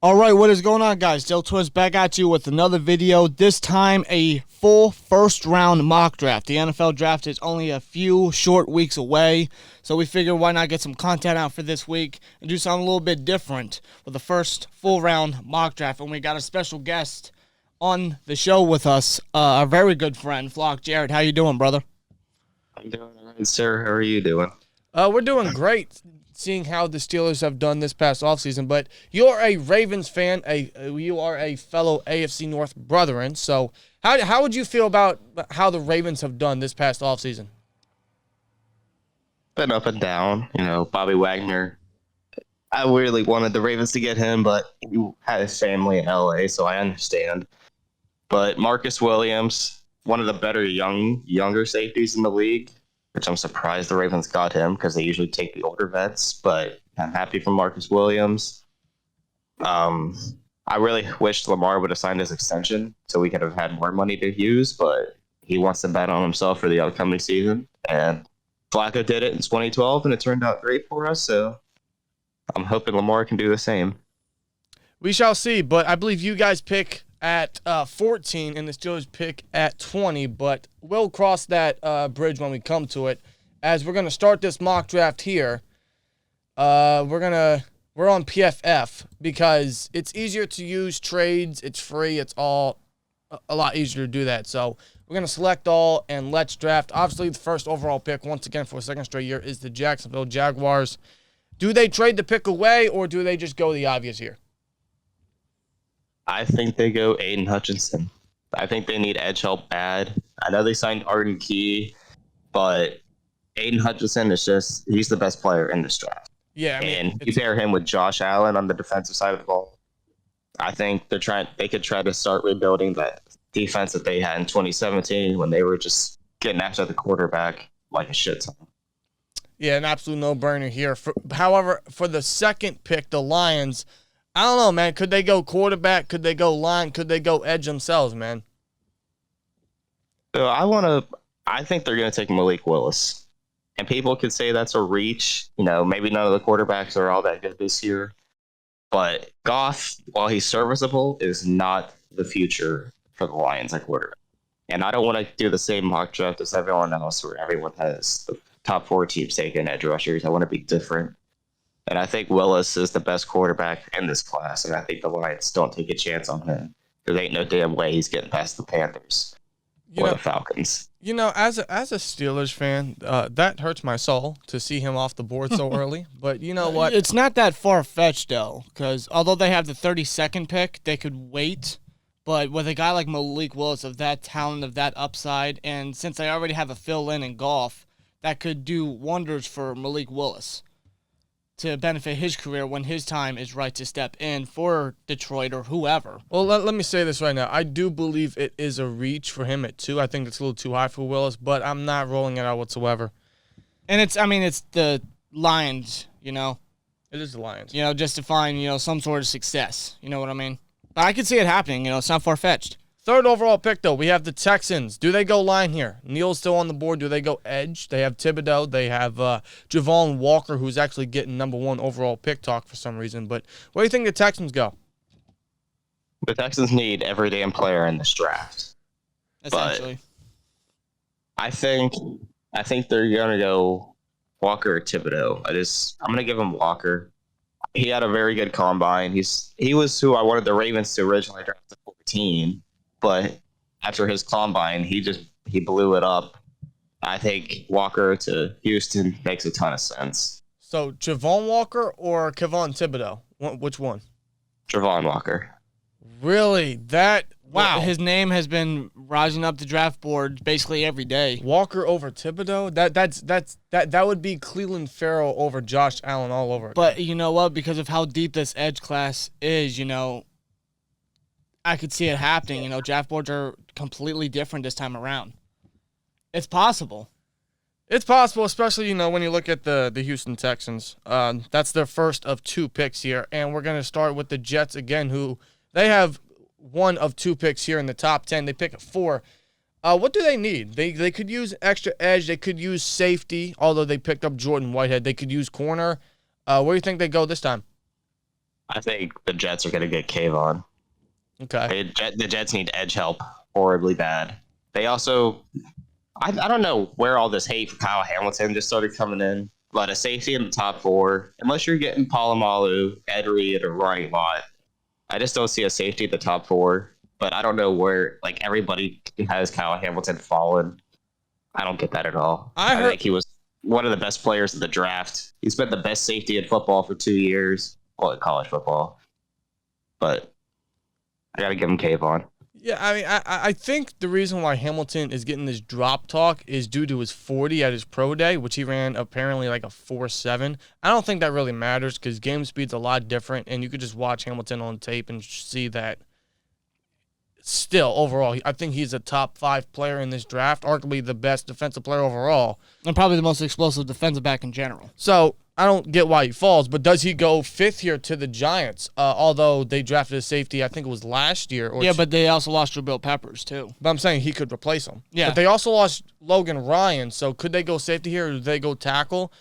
All right, what is going on, guys? SteelTwins back at you with another video. This time, a full first-round mock draft. The NFL draft is only a few short weeks away, so we figured why not get some content out for this week and do something a little bit different with the first full-round mock draft. And we got a special guest on the show with us, our very good friend, FlockJarrett. How you doing, brother? I'm doing all right, sir. How are you doing? We're doing great, seeing how the Steelers have done this past offseason. But you're a Ravens fan. You are a fellow AFC North brethren. So how would you feel about how the Ravens have done this past offseason? Been up and down. Bobby Wagner. I really wanted the Ravens to get him, but he had his family in LA, so I understand. But Marcus Williams, one of the better younger safeties in the league, which I'm surprised the Ravens got him because they usually take the older vets, but I'm happy for Marcus Williams. I really wish Lamar would have signed his extension so we could have had more money to use, but he wants to bet on himself for the upcoming season. And Flacco did it in 2012, and it turned out great for us, so I'm hoping Lamar can do the same. We shall see, but I believe you guys pick at 14 and the Steelers pick at 20, but we'll cross that bridge when we come to it. As we're going to start this mock draft here, we're on PFF because it's easier to use trades. It's free. It's all a lot easier to do that. So we're going to select all and let's draft. Obviously, the first overall pick, once again for a second straight year, is the Jacksonville Jaguars. Do they trade the pick away or do they just go the obvious here? I think they go Aiden Hutchinson. I think they need edge help bad. I know they signed Arden Key, but Aiden Hutchinson he's the best player in this draft. Yeah, and you pair him with Josh Allen on the defensive side of the ball. I think they could try to start rebuilding that defense that they had in 2017 when they were just getting after the quarterback like a shit ton. Yeah, an absolute no-brainer here. However, for the second pick, the Lions, I don't know, man. Could they go quarterback? Could they go line? Could they go edge themselves, man? So I think they're going to take Malik Willis. And people could say that's a reach. Maybe none of the quarterbacks are all that good this year. But Goff, while he's serviceable, is not the future for the Lions at quarterback. And I don't want to do the same mock draft as everyone else where everyone has the top 4 teams taking edge rushers. I want to be different. And I think Willis is the best quarterback in this class, and I think the Lions don't take a chance on him. There ain't no damn way he's getting past the Panthers or the Falcons. As a Steelers fan, that hurts my soul to see him off the board so early. But you know what? It's not that far-fetched, though, because although they have the 32nd pick, they could wait. But with a guy like Malik Willis of that talent, of that upside, and since they already have a fill-in in golf, that could do wonders for Malik Willis to benefit his career when his time is right to step in for Detroit or whoever. Well, let me say this right now. I do believe it is a reach for him at 2. I think it's a little too high for Willis, but I'm not rolling it out whatsoever. And it's the Lions, It is the Lions. just to find, some sort of success. You know what I mean? But I could see it happening, it's not far-fetched. Third overall pick, though, we have the Texans. Do they go line here? Neal's still on the board. Do they go edge? They have Thibodeau. They have Javon Walker, who's actually getting number 1 overall pick talk for some reason. But where do you think the Texans go? The Texans need every damn player in this draft. Essentially. But I think they're going to go Walker or Thibodeau. I'm going to give him Walker. He had a very good combine. He was who I wanted the Ravens to originally draft at 14. But after his combine, he blew it up. I think Walker to Houston makes a ton of sense. So Javon Walker or Kevon Thibodeau? Which one? Javon Walker. Really? Wow. His name has been rising up the draft board basically every day. Walker over Thibodeau? That would be Cleveland Farrell over Josh Allen all over again. But you know what? Because of how deep this edge class is, I could see it happening. Draft boards are completely different this time around. It's possible. It's possible, especially, when you look at the Houston Texans. That's their first of 2 picks here. And we're going to start with the Jets again, who they have 1 of 2 picks here in the top 10. They pick at 4. What do they need? They could use extra edge. They could use safety, although they picked up Jordan Whitehead. They could use corner. Where do you think they go this time? I think the Jets are going to get Kayvon. Okay. The Jets need edge help horribly bad. They also, I don't know where all this hate for Kyle Hamilton just started coming in. But a safety in the top 4, unless you're getting Palomalu, Ed Reed, or Rory Watt, I just don't see a safety at the top 4. But I don't know where, like, everybody has Kyle Hamilton fallen. I don't get that at all. I think he was one of the best players in the draft. He's been the best safety in football for 2 years, well, in college football. But I got to give him Kayvon. Yeah, I mean, I think the reason why Hamilton is getting this drop talk is due to his 40 at his pro day, which he ran apparently like a 4.7. I don't think that really matters because game speed's a lot different, and you could just watch Hamilton on tape and see that. Still, overall, I think he's a top 5 player in this draft, arguably the best defensive player overall. And probably the most explosive defensive back in general. So I don't get why he falls, but does he go 5th here to the Giants? Although they drafted a safety, I think it was last year. But they also lost Jabril Peppers, too. But I'm saying he could replace him. Yeah. But they also lost Logan Ryan, so could they go safety here or do they go tackle?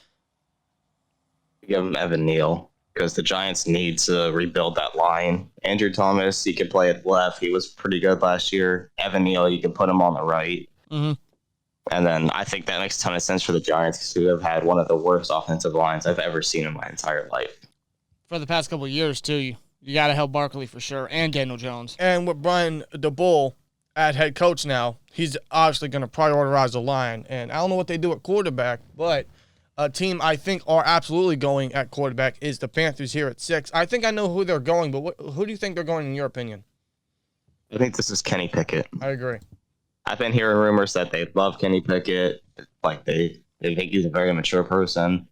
Give him Evan Neal because the Giants need to rebuild that line. Andrew Thomas, he can play at left. He was pretty good last year. Evan Neal, you can put him on the right. Mm-hmm. And then I think that makes a ton of sense for the Giants who have had one of the worst offensive lines I've ever seen in my entire life. For the past couple of years, too, you got to help Barkley for sure, and Daniel Jones. And with Brian DeBull at head coach now, he's obviously going to prioritize the line. And I don't know what they do at quarterback, but a team I think are absolutely going at quarterback is the Panthers here at 6. I think I know who they're going, but who do you think they're going in your opinion? I think this is Kenny Pickett. I agree. I've been hearing rumors that they love Kenny Pickett, like they think he's a very mature person.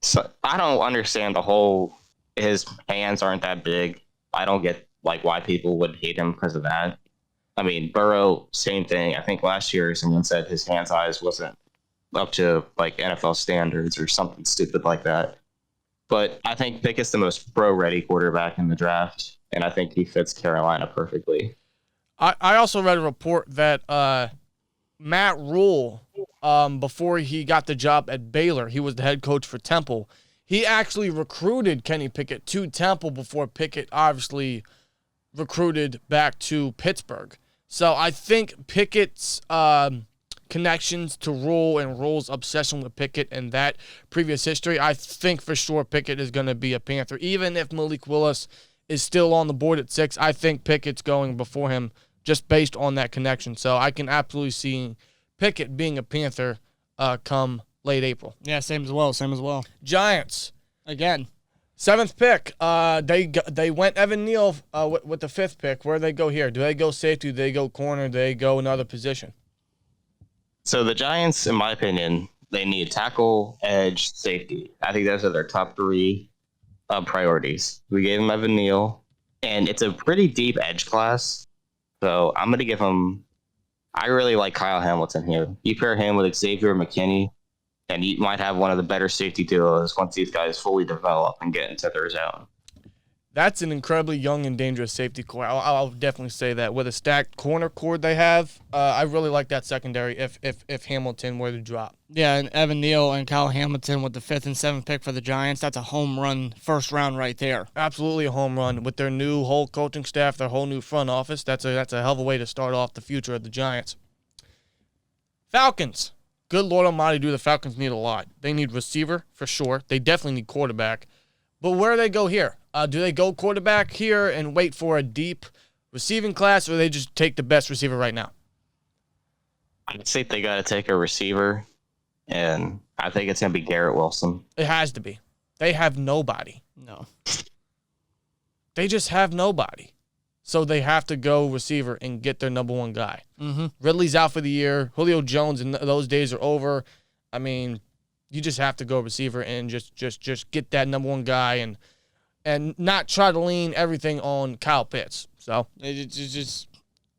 So I don't understand his hands aren't that big. I don't get like why people would hate him because of that. I mean, Burrow, same thing. I think last year someone said his hand size wasn't up to like NFL standards or something stupid like that. But I think Pickett's the most pro-ready quarterback in the draft, and I think he fits Carolina perfectly. I also read a report that Matt Rule, before he got the job at Baylor, he was the head coach for Temple. He actually recruited Kenny Pickett to Temple before Pickett obviously recruited back to Pittsburgh. So I think Pickett's connections to Rule and Rule's obsession with Pickett and that previous history, I think for sure Pickett is going to be a Panther. Even if Malik Willis is still on the board at 6, I think Pickett's going before him just based on that connection. So I can absolutely see Pickett being a Panther come late April. Yeah, same as well. Giants. Again. 7th pick. They went Evan Neal with the 5th pick. Where do they go here? Do they go safety? Do they go corner? Do they go another position? So the Giants, in my opinion, they need tackle, edge, safety. I think those are their top 3 priorities. We gave them Evan Neal, and it's a pretty deep edge class. So I'm going to give him – I really like Kyle Hamilton here. You pair him with Xavier McKinney, and you might have one of the better safety duos once these guys fully develop and get into their zone. That's an incredibly young and dangerous safety core. I'll definitely say that. With a stacked corner core they have, I really like that secondary if Hamilton were to drop. Yeah, and Evan Neal and Kyle Hamilton with the 5th and 7th pick for the Giants, that's a home run first round right there. Absolutely a home run. With their new whole coaching staff, their whole new front office, that's a hell of a way to start off the future of the Giants. Falcons. Good Lord Almighty, do the Falcons need a lot. They need receiver for sure. They definitely need quarterback. But where do they go here? Do they go quarterback here and wait for a deep receiving class, or do they just take the best receiver right now? I think they got to take a receiver, and I think it's going to be Garrett Wilson. It has to be. They have nobody. No. They just have nobody. So they have to go receiver and get their number 1 guy. Mm-hmm. Ridley's out for the year. Julio Jones and those days are over. I mean, you just have to go receiver and just get that number 1 guy and not try to lean everything on Kyle Pitts. So They just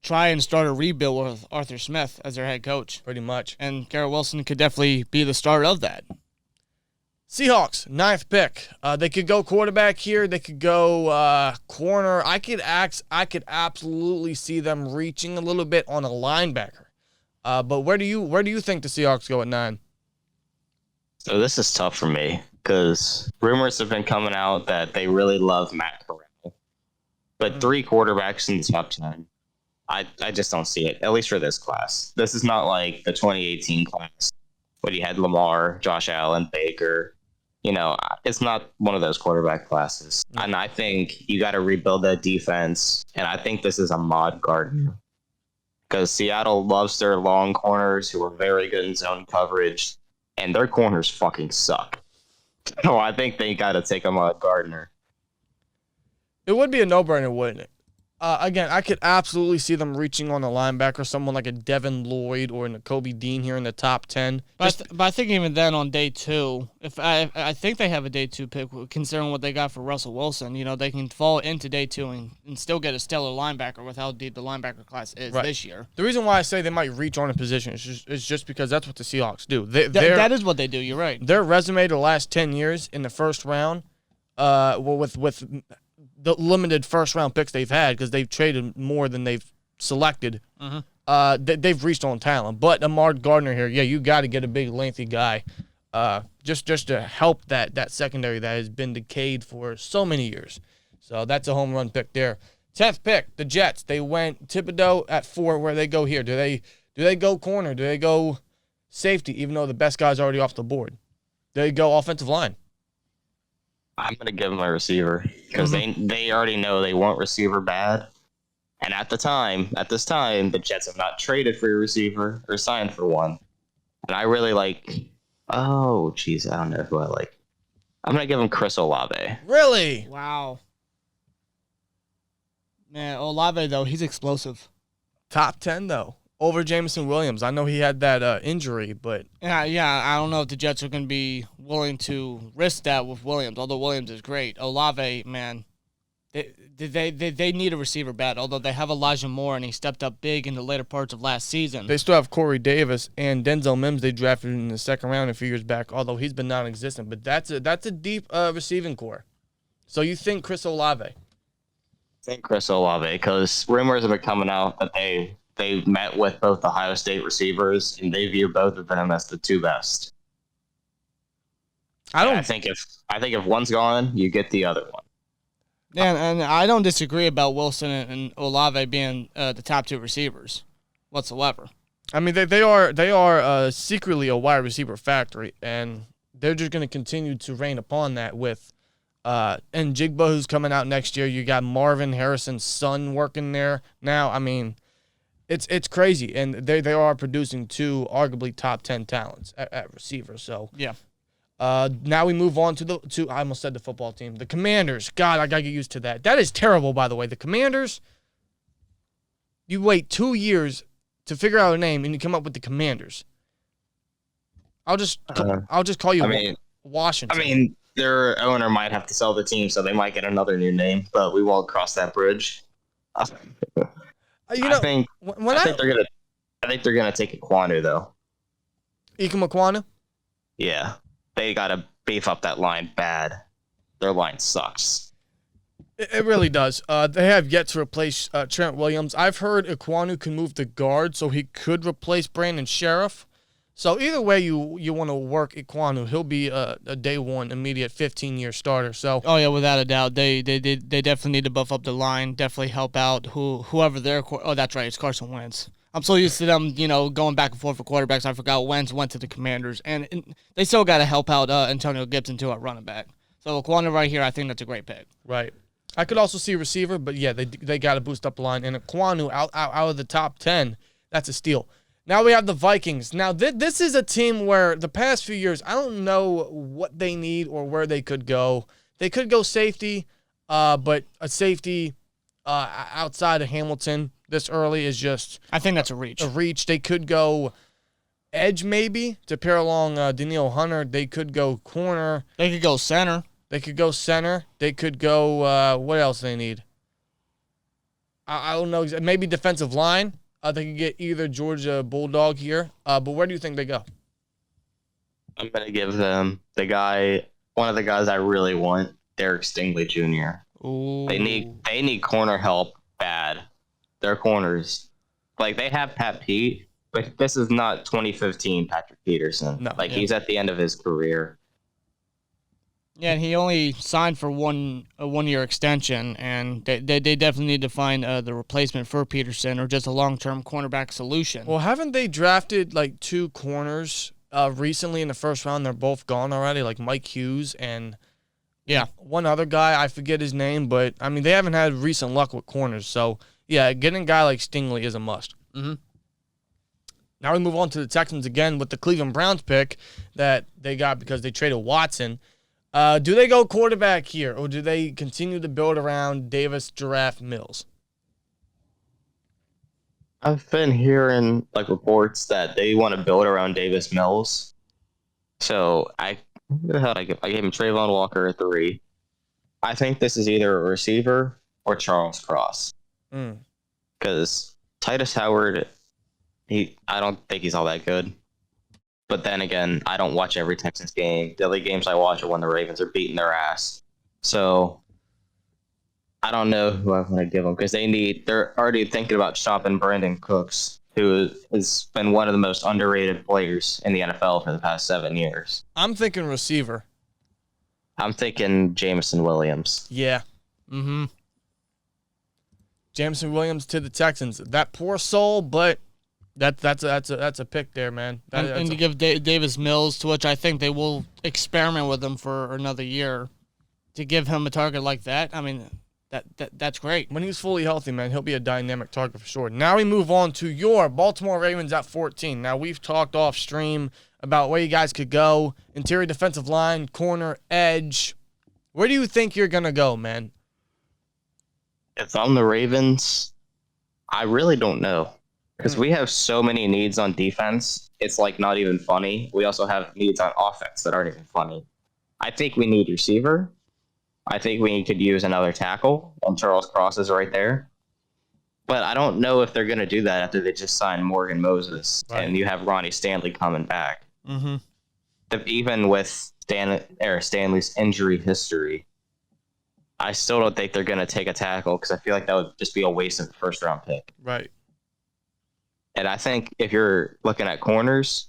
try and start a rebuild with Arthur Smith as their head coach. pretty much. And Garrett Wilson could definitely be the start of that. Seahawks, 9th pick. They could go quarterback here. They could go corner. I could absolutely see them reaching a little bit on a linebacker. But where do you think the Seahawks go at 9? So this is tough for me because rumors have been coming out that they really love Matt Corral. But 3 quarterbacks in the top 10, I just don't see it, at least for this class. This is not like the 2018 class when you had Lamar, Josh Allen, Baker. It's not one of those quarterback classes. And I think you got to rebuild that defense. And I think this is a Ahmad Gardner. Because Seattle loves their long corners who are very good in zone coverage. And their corners fucking suck. So I think they got to take Ahmad Gardner. It would be a no-brainer, wouldn't it? Again, I could absolutely see them reaching on a linebacker, someone like a Devin Lloyd or a Nakobe Dean here in the top 10. But I think even then on day 2, if I think they have a day 2 pick, considering what they got for Russell Wilson. They can fall into day 2 and still get a stellar linebacker with how deep the linebacker class is this year. The reason why I say they might reach on a position is just because that's what the Seahawks do. That is what they do. You're right. Their resume the last 10 years in the first round, with the limited first-round picks they've had, because they've traded more than they've selected, they've reached on talent. But Ahmad Gardner here, you got to get a big, lengthy guy just to help that secondary that has been decayed for so many years. So that's a home run pick there. 10th pick, the Jets. They went Thibodeau at 4. Where they go here? Do they go corner? Do they go safety, even though the best guy's already off the board? Do they go offensive line? I'm going to give them a receiver because they already know they want receiver bad. And at this time, the Jets have not traded for a receiver or signed for one. And I really I don't know who I like. I'm going to give them Chris Olave. Really? Wow. Man, Olave, though, he's explosive. Top 10, though. Over Jameson Williams. I know he had that injury, but... Yeah, I don't know if the Jets are going to be willing to risk that with Williams, although Williams is great. Olave, man, they need a receiver bad, although they have Elijah Moore, and he stepped up big in the later parts of last season. They still have Corey Davis and Denzel Mims they drafted in the second round a few years back, although he's been non-existent. But that's a deep receiving core. So you think Chris Olave? I think Chris Olave, because rumors have been coming out that they met with both Ohio State receivers, and they view both of them as the 2 best. I think if one's gone, you get the other one. And I don't disagree about Wilson and Olave being the top 2 receivers whatsoever. I mean, they are secretly a wide receiver factory, and they're just going to continue to reign upon that with and Jigba, who's coming out next year. You got Marvin Harrison's son working there now. I mean, It's crazy, and they are producing 2 arguably top 10 talents at receiver. So yeah. Now we move on to I almost said the football team, the Commanders. God, I gotta get used to that. That is terrible, by the way. The Commanders. You wait 2 years to figure out a name, and you come up with the Commanders. I'll just call you Washington. I mean, their owner might have to sell the team, so they might get another new name, but we won't cross that bridge. I think they're gonna take Ekwonu though. Ikem Ekwonu? Yeah, they gotta beef up that line bad. Their line sucks. It really does. They have yet to replace Trent Williams. I've heard Ekwonu can move to guard, so he could replace Brandon Sheriff. So either way you want to work Ekwonu, he'll be a day one immediate 15-year starter. So without a doubt, they definitely need to buff up the line, definitely help out whoever their that's right, it's Carson Wentz. I'm so used to them, going back and forth for quarterbacks. I forgot Wentz went to the Commanders, and they still got to help out Antonio Gibson too at running back. So Ekwonu right here, I think that's a great pick. Right. I could also see receiver, but yeah, they got to boost up the line. And Ekwonu out of the top 10, that's a steal. Now we have the Vikings. Now, this is a team where the past few years, I don't know what they need or where they could go. They could go safety, but a safety outside of Hamilton this early is just... I think that's a reach. They could go edge maybe to pair along Daniil Hunter. They could go corner. They could go center. They could go, what else they need? I don't know. Maybe defensive line. They could get either Georgia Bulldog here. But where do you think they go? I'm going to give them one of the guys I really want, Derek Stingley Jr. Ooh. They need corner help bad. Their corners. They have Pat Pete, but this is not 2015 Patrick Peterson. No. He's at the end of his career. Yeah, and he only signed for a 1-year extension, and they definitely need to find the replacement for Peterson or just a long-term cornerback solution. Well, haven't they drafted like 2 corners recently in the first round? They're both gone already, like Mike Hughes and one other guy. I forget his name, but I mean they haven't had recent luck with corners. So yeah, getting a guy like Stingley is a must. Mm-hmm. Now we move on to the Texans again with the Cleveland Browns pick that they got because they traded Watson. Do they go quarterback here, or do they continue to build around Davis, Giraffe, Mills? I've been hearing like reports that they want to build around Davis Mills. So who the hell did I give? I gave him Trayvon Walker at 3. I think this is either a receiver or Charles Cross. Because Titus Howard, I don't think he's all that good. But then again, I don't watch every Texans game. The only games I watch are when the Ravens are beating their ass. So I don't know who I want to give them because they're already thinking about shopping Brandon Cooks, who has been one of the most underrated players in the NFL for the past 7 years. I'm thinking receiver. I'm thinking Jameson Williams. Yeah. Mm-hmm. Jameson Williams to the Texans. That poor soul, but that's a pick there, man. And to give Davis Mills, to which I think they will experiment with him for another year, to give him a target like that. I mean, that's great. When he's fully healthy, man, he'll be a dynamic target for sure. Now we move on to your Baltimore Ravens at 14. Now we've talked off stream about where you guys could go. Interior defensive line, corner, edge. Where do you think you're gonna go, man? If I'm the Ravens, I really don't know. Because we have so many needs on defense, it's like not even funny. We also have needs on offense that aren't even funny. I think we need receiver. I think we could use another tackle, and Charles Cross is right there. But I don't know if they're going to do that after they just signed Morgan Moses, and you have Ronnie Stanley coming back. Mm-hmm. Even with Stanley's injury history, I still don't think they're going to take a tackle because I feel like that would just be a waste of the first-round pick. Right. And I think if you're looking at corners,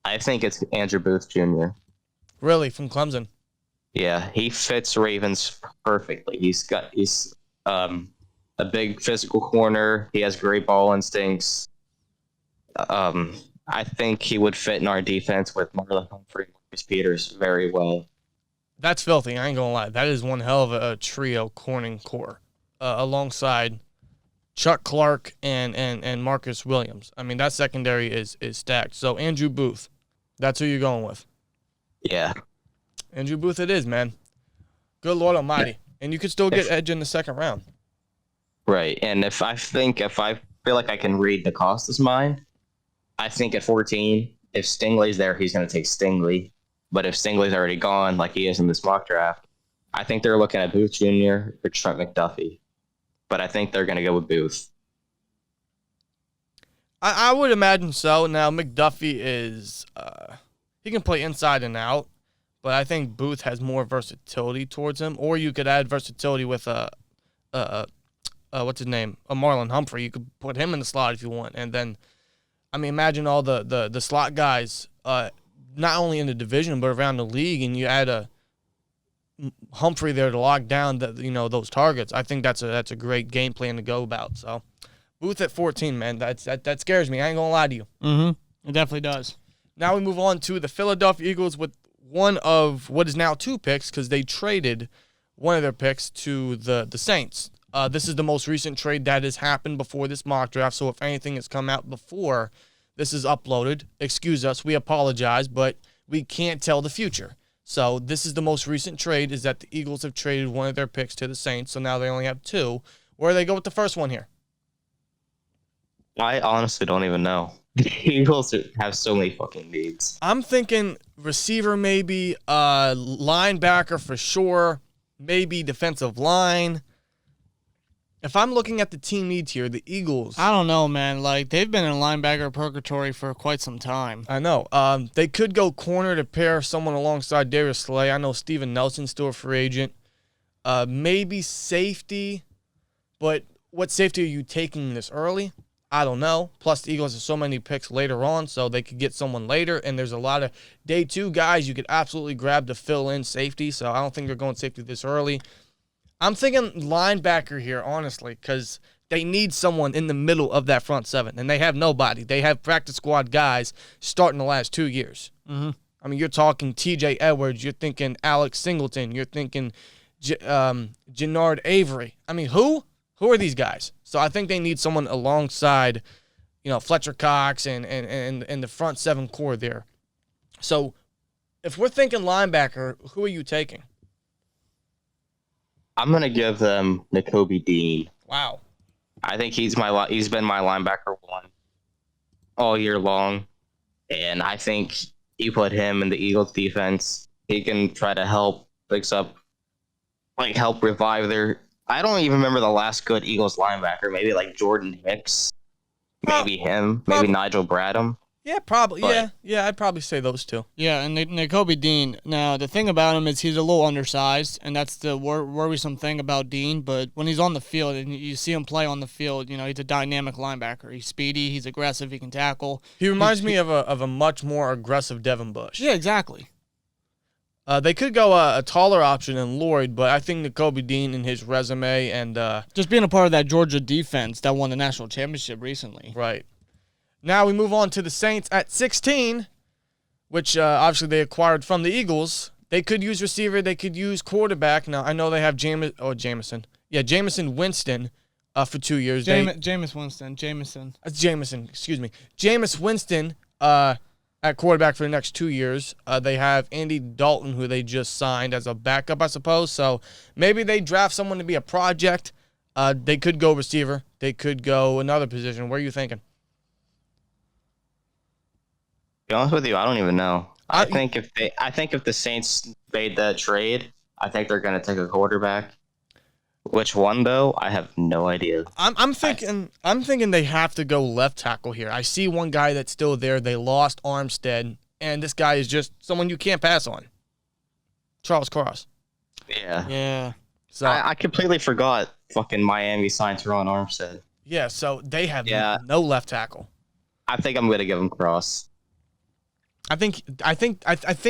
I think it's Andrew Booth Jr. Really, from Clemson? Yeah, he fits Ravens perfectly. He's a big physical corner. He has great ball instincts. I think he would fit in our defense with Marlon Humphrey and Marcus Peters very well. That's filthy. I ain't gonna lie. That is one hell of a trio corning core alongside Chuck Clark and Marcus Williams. I mean, that secondary is stacked. So Andrew Booth, that's who you're going with. Yeah. Andrew Booth it is, man. Good Lord Almighty. Yeah. And you could still get edge in the second round. Right. And if I feel like I can read the Costas mind, I think at 14, if Stingley's there, he's going to take Stingley. But if Stingley's already gone, like he is in this mock draft, I think they're looking at Booth Jr. or Trent McDuffie. But I think they're going to go with Booth. I would imagine so. Now, McDuffie is he can play inside and out, but I think Booth has more versatility towards him. Or you could add versatility with what's his name? A Marlon Humphrey. You could put him in the slot if you want. And then, I mean, imagine all the slot guys, not only in the division but around the league, and you add a Humphrey there to lock down those targets. I think that's a great game plan to go about. So Booth at 14, man, that scares me. I ain't gonna lie to you. Mm-hmm. It definitely does. Now we move on to the Philadelphia Eagles with one of what is now 2 picks because they traded one of their picks to the Saints. This is the most recent trade that has happened before this mock draft. So if anything has come out before this is uploaded, excuse us, we apologize, but we can't tell the future. So this is the most recent trade, is that the Eagles have traded one of their picks to the Saints, so now they only have 2. Where do they go with the first one here? I honestly don't even know. The Eagles have so many fucking needs. I'm thinking receiver maybe, linebacker for sure, maybe defensive line. If I'm looking at the team needs here, the Eagles... I don't know, man. Like, they've been in linebacker purgatory for quite some time. I know. They could go corner to pair someone alongside Darius Slay. I know Steven Nelson's still a free agent. Maybe safety, but what safety are you taking this early? I don't know. Plus, the Eagles have so many picks later on, so they could get someone later. And there's a lot of day 2 guys you could absolutely grab to fill in safety. So I don't think they're going safety this early. I'm thinking linebacker here, honestly, because they need someone in the middle of that front 7, and they have nobody. They have practice squad guys starting the last 2 years. Mm-hmm. I mean, you're talking T.J. Edwards. You're thinking Alex Singleton. You're thinking Jannard Avery. I mean, who? Who are these guys? So I think they need someone alongside, Fletcher Cox and the front 7 core there. So if we're thinking linebacker, who are you taking? I'm gonna give them Nakobe Dean. Wow. I think he's been my linebacker 1 all year long, and I think you put him in the Eagles defense, he can try to help help revive their. I don't even remember the last good Eagles linebacker. Maybe like Jordan Hicks, maybe him, maybe Nigel Bradham. Yeah, probably. But, yeah. I'd probably say those 2. Yeah, and Nakobe Dean. Now the thing about him is he's a little undersized, and that's the worrisome thing about Dean. But when he's on the field and you see him play on the field, he's a dynamic linebacker. He's speedy, he's aggressive, he can tackle. He reminds me of a much more aggressive Devin Bush. Yeah, exactly. They could go a taller option than Lloyd, but I think Nakobe Dean and his resume and just being a part of that Georgia defense that won the national championship recently. Right. Now we move on to the Saints at 16, which obviously they acquired from the Eagles. They could use receiver. They could use quarterback. Now, I know they have Jameson. Yeah, Jameson Winston for 2 years. Jameis Winston at quarterback for the next 2 years. They have Andy Dalton, who they just signed as a backup, I suppose. So maybe they draft someone to be a project. They could go receiver. They could go another position. Where are you thinking? To be honest with you, I don't even know. I think if the Saints made that trade, I think they're going to take a quarterback. Which one though? I have no idea. I'm thinking they have to go left tackle here. I see one guy that's still there. They lost Armstead, and this guy is just someone you can't pass on. Charles Cross. Yeah. Yeah. So I completely forgot fucking Miami signed Teron Armstead. Yeah, so they have no left tackle. I think I'm going to give him Cross. I think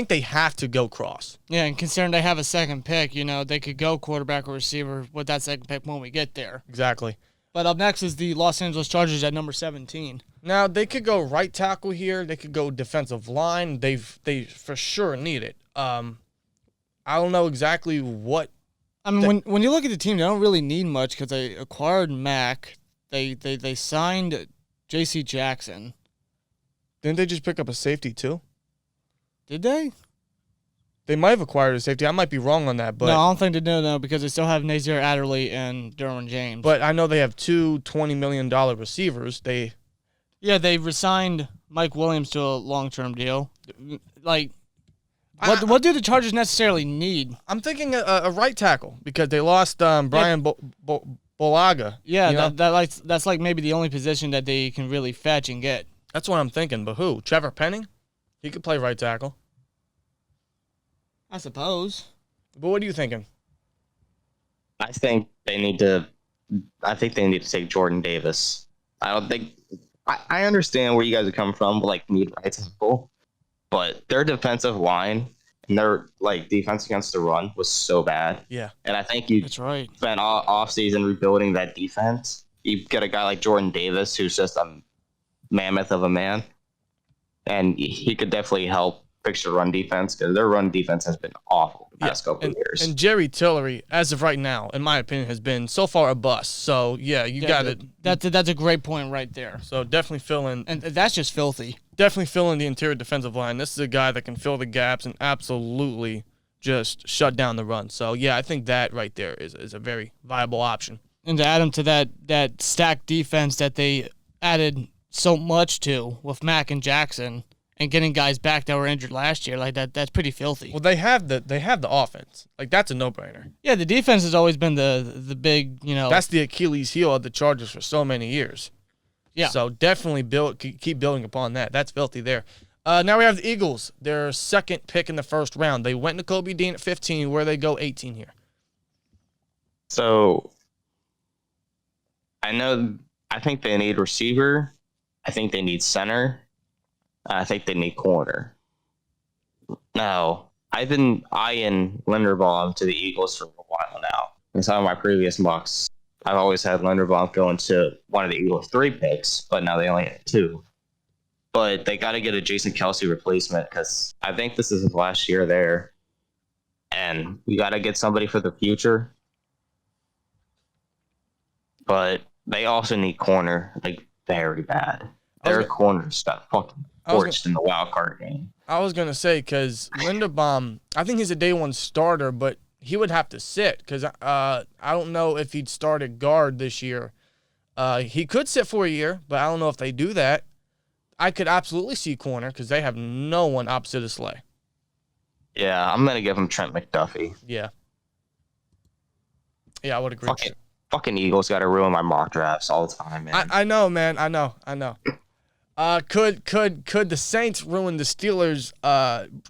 they have to go Cross. Yeah, and considering they have a second pick, they could go quarterback or receiver with that second pick when we get there. Exactly. But up next is the Los Angeles Chargers at number 17. Now, they could go right tackle here. They could go defensive line. They for sure need it. I don't know exactly what. I mean, when you look at the team, they don't really need much because they acquired Mack. They signed J.C. Jackson. Didn't they just pick up a safety too? Did they? They might have acquired a safety. I might be wrong on that, but no, I don't think they did. No, because they still have Nazir Adderley and Derwin James. But I know they have two $20 million receivers. They resigned Mike Williams to a long-term deal. What do the Chargers necessarily need? I'm thinking a right tackle because they lost Brian Bulaga. Yeah, that's like maybe the only position that they can really fetch and get. That's what I'm thinking. But who? Trevor Penning? He could play right tackle. I suppose. But what are you thinking? I think they need to take Jordan Davis. I don't think. I understand where you guys are coming from, like need right tackle, but their defensive line and their defense against the run was so bad. Yeah, and I think that's right. Spent off season rebuilding that defense. You get a guy like Jordan Davis, who's just a mammoth of a man, and he could definitely help fix your run defense because their run defense has been awful the past couple of years. And Jerry Tillery, as of right now, in my opinion, has been so far a bust. So you got it. That's a great point right there. So definitely fill in, and that's just filthy. Definitely fill in the interior defensive line. This is a guy that can fill the gaps and absolutely just shut down the run. So I think that right there is a very viable option. And to add him to that stacked defense that they added so much to with Mack and Jackson and getting guys back that were injured last year, that's pretty filthy. Well, they have the offense. That's a no-brainer. Yeah, the defense has always been the big, That's the Achilles heel of the Chargers for so many years. Yeah. So definitely keep building upon that. That's filthy there. Now we have the Eagles, their second pick in the first round. They went Nakobe Dean at 15. Where they go 18 here? So I know I think they need receiver. I think they need center. I think they need corner. Now, I've been eyeing Linderbaum to the Eagles for a while now. In some of my previous mocks, I've always had Linderbaum going to one of the Eagles' 3 picks, but now they only have 2. But they got to get a Jason Kelce replacement because I think this is his last year there. And we got to get somebody for the future. But they also need corner, like, very bad. Their corners got fucking torched in the wild card game. I was going to say, because Linderbaum, I think he's a day one starter, but he would have to sit because I don't know if he'd start at guard this year. He could sit for a year, but I don't know if they do that. I could absolutely see corner because they have no one opposite of Slay. Yeah, I'm going to give him Trent McDuffie. Yeah. Yeah, I would agree. Fucking Eagles got to ruin my mock drafts all the time, man. I know, man. I know. Could the Saints ruin the Steelers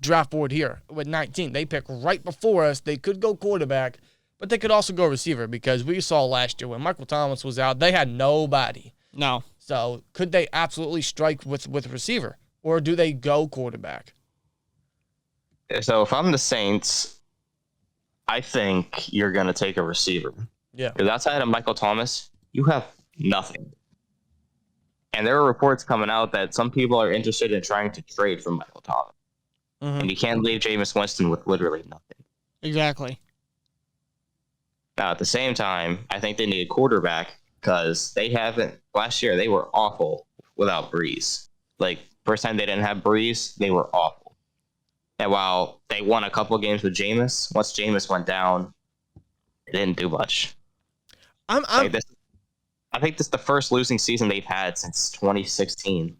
draft board here with 19? They pick right before us. They could go quarterback, but they could also go receiver because we saw last year when Michael Thomas was out, they had nobody. No. So could they absolutely strike with receiver, or do they go quarterback? So if I'm the Saints, I think you're going to take a receiver. Yeah. Because outside of Michael Thomas, you have nothing. And there are reports coming out that some people are interested in trying to trade for Michael Thomas. Mm-hmm. And you can't leave Jameis Winston with literally nothing. Exactly. Now, at the same time, I think they need a quarterback because they haven't. Last year, they were awful without Breeze. Like, first time they didn't have Breeze, they were awful. And while they won a couple games with Jameis, once Jameis went down, they didn't do much. I think this is the first losing season they've had since 2016.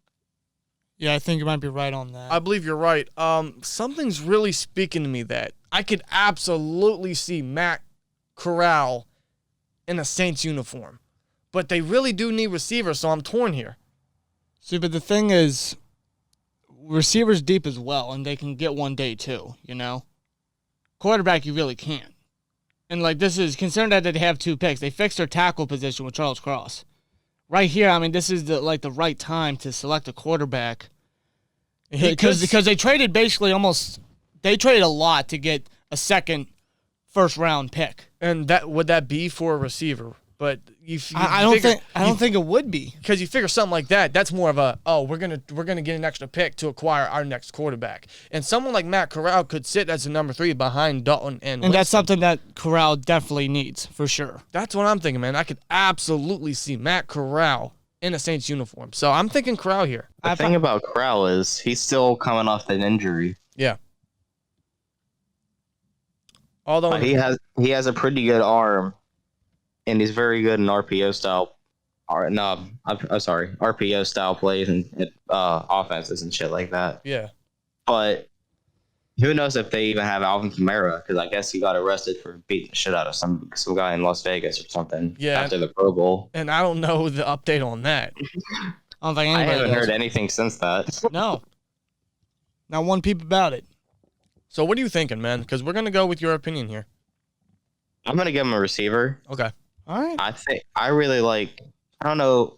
Yeah, I think you might be right on that. I believe you're right. Something's really speaking to me that I could absolutely see Matt Corral in a Saints uniform. But they really do need receivers, so I'm torn here. See, but the thing is, receivers deep as well, and they can get one day too, you know? Quarterback, you really can't. And, like, this is concerned that they have 2 picks. They fixed their tackle position with Charles Cross. Right here, I mean, this is the right time to select a quarterback. Because they traded they traded a lot to get a second first-round pick. And would that be for a receiver? But I don't think it would be, because you figure something like that. That's more of we're gonna get an extra pick to acquire our next quarterback. And someone like Matt Corral could sit as a number 3 behind Dalton and Winston. That's something that Corral definitely needs for sure. That's what I'm thinking, man. I could absolutely see Matt Corral in a Saints uniform. So I'm thinking Corral here. The thing about Corral is he's still coming off an injury. Yeah. Although he has a pretty good arm. And he's very good in RPO style. RPO style plays and offenses and shit like that. Yeah. But who knows if they even have Alvin Kamara? Because I guess he got arrested for beating the shit out of some guy in Las Vegas or something. Yeah. After the Pro Bowl. And I don't know the update on that. I haven't heard anything since that. No. Not one peep about it. So what are you thinking, man? Because we're gonna go with your opinion here. I'm gonna give him a receiver. Okay. All right. I really like. I don't know.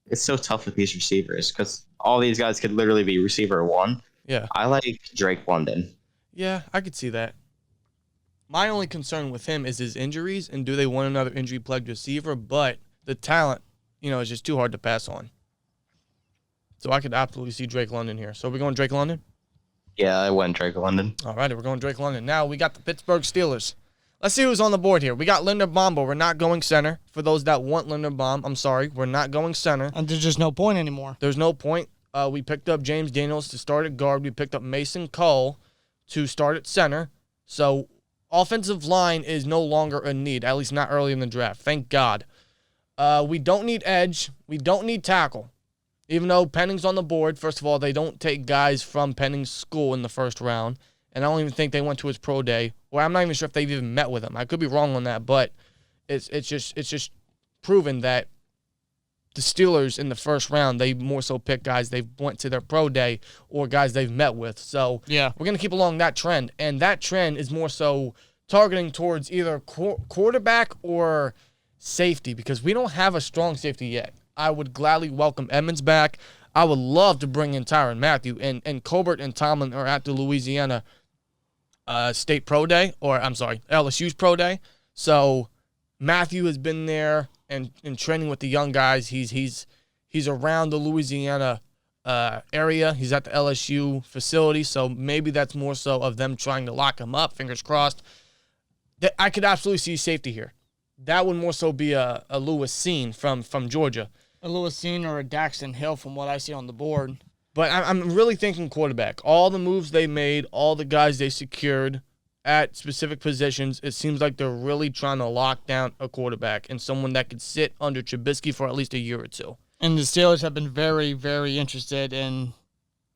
It's so tough with these receivers because all these guys could literally be receiver 1. Yeah. I like Drake London. Yeah, I could see that. My only concern with him is his injuries and do they want another injury-plagued receiver? But the talent, is just too hard to pass on. So I could absolutely see Drake London here. So we're going Drake London? Yeah, I went Drake London. All right, we're going Drake London. Now we got the Pittsburgh Steelers. Let's see who's on the board here. We got Linderbaum, but we're not going center. For those that want Linderbaum, I'm sorry, we're not going center. And there's just no point anymore. There's no point. We picked up James Daniels to start at guard. We picked up Mason Cole to start at center. So offensive line is no longer a need, at least not early in the draft. Thank God. We don't need edge. We don't need tackle. Even though Penning's on the board, first of all, they don't take guys from Penning's school in the first round. And I don't even think they went to his pro day. Well, I'm not even sure if they've even met with him. I could be wrong on that, but it's just proven that the Steelers in the first round, they more so pick guys they've went to their pro day or guys they've met with. So yeah, we're going to keep along that trend. And that trend is more so targeting towards either quarterback or safety because we don't have a strong safety yet. I would gladly welcome Edmonds back. I would love to bring in Tyrann Mathieu. And Colbert and Tomlin are at the Louisiana State Pro Day, LSU's Pro Day. So Mathieu has been there and training with the young guys. He's around the Louisiana area. He's at the LSU facility, so maybe that's more so of them trying to lock him up. Fingers crossed. I could absolutely see safety here. That would more so be a Lewis Cine from Georgia. A Lewis Cine or a Daxton Hill from what I see on the board. But I'm really thinking quarterback. All the moves they made, all the guys they secured at specific positions, it seems like they're really trying to lock down a quarterback and someone that could sit under Trubisky for at least a year or two. And the Steelers have been very, very interested in